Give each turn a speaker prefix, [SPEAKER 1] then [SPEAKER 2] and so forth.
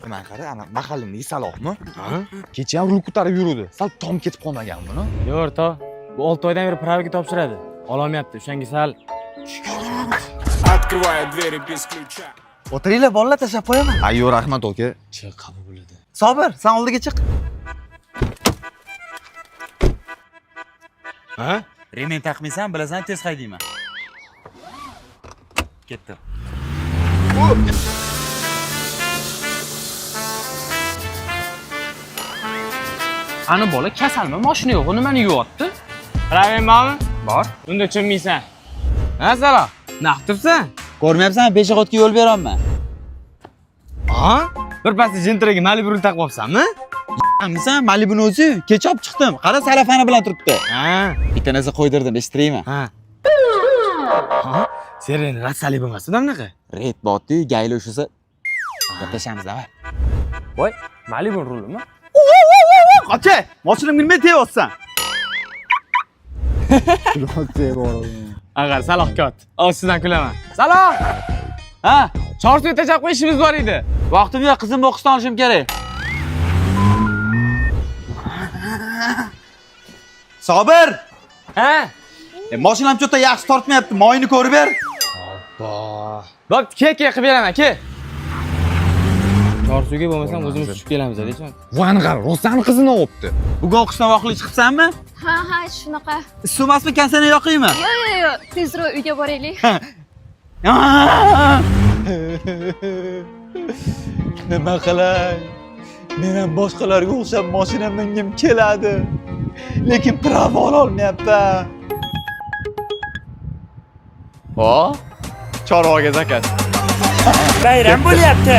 [SPEAKER 1] Mana qara, ana mahallimdagi Salohmi? Kecha ham rul ko'tarib yurdi. Sal tom ketib qolmaganmi?
[SPEAKER 2] Yo'q, o'rta. Bu 6 oydan beri pravga topshiradi. Ololmayapti. O'shanga sal
[SPEAKER 3] Открываю двери без ключа.
[SPEAKER 4] O'tiringlar, bolalar tashlab qo'yaman.
[SPEAKER 1] Ayyo, rahmat aka.
[SPEAKER 2] chiq qabul bo'ladi.
[SPEAKER 4] Sobir, sen oldiga chiq.
[SPEAKER 2] Ha?
[SPEAKER 5] Remen taqmaysan, bilasan, tez haydayman. Ketdi.
[SPEAKER 2] Ana bola kasalmi? Mashina yo'q, nimani yuvotdi? Pravin bormi? Bor. Unda tushunmaysan. Ha, Saloh. Naq turibsan?
[SPEAKER 5] Ko'rmayapsanmi, peshobga yo'l beraman.
[SPEAKER 2] Ha? Bir pasda jentraga Malibu rul taqib olibsanmi?
[SPEAKER 5] Qamsan, Malibu'ni o'zi kecha olib chiqdim. Qara, salafani bilan turibdi.
[SPEAKER 2] Ha.
[SPEAKER 5] Bitta narsa qo'ydirdim, eshittiraymi?
[SPEAKER 2] Ha. Ha? Seren rassali bo'lmasdi bunaqa.
[SPEAKER 5] Red botdi, gayli o'shisa. Gaplashamiz, davay.
[SPEAKER 2] Voy, Malibu rulimi?
[SPEAKER 4] Qocha, mashinamga nima teyapsan?
[SPEAKER 2] Agar Saloh kot. Sizdan kulaman. Saloh! Ha, Chorsuga tashab qo'yishimiz bor edi.
[SPEAKER 5] Vaqtim yo'q, qizimni o'qishdan olishim kerak.
[SPEAKER 4] Sobir!
[SPEAKER 2] Ha?
[SPEAKER 4] Mashinam cho'ta yaxshi tortmayapti. Moyini ko'rib ber.
[SPEAKER 2] Bo'pti, ke qilib beraman, ke. Chorsuga bo'lmasam o'zimiz tushib kelamiz, deysan.
[SPEAKER 1] Voy, qara, Rostani qizini olibdi.
[SPEAKER 4] Bugun o'qishdan vaqtli chiqibsanmi?
[SPEAKER 6] Ha, shunaqa.
[SPEAKER 4] Sumasmi, kansani yoqiymi?
[SPEAKER 6] Yo'q, tezroq uyga boraylik.
[SPEAKER 4] Nima qilay? Men ham boshqalarga o'xshab mashina mingim keladi. Lekin prava ola olmayapti.
[SPEAKER 1] Chorvaga zakas.
[SPEAKER 7] Bayram bo'lyapti.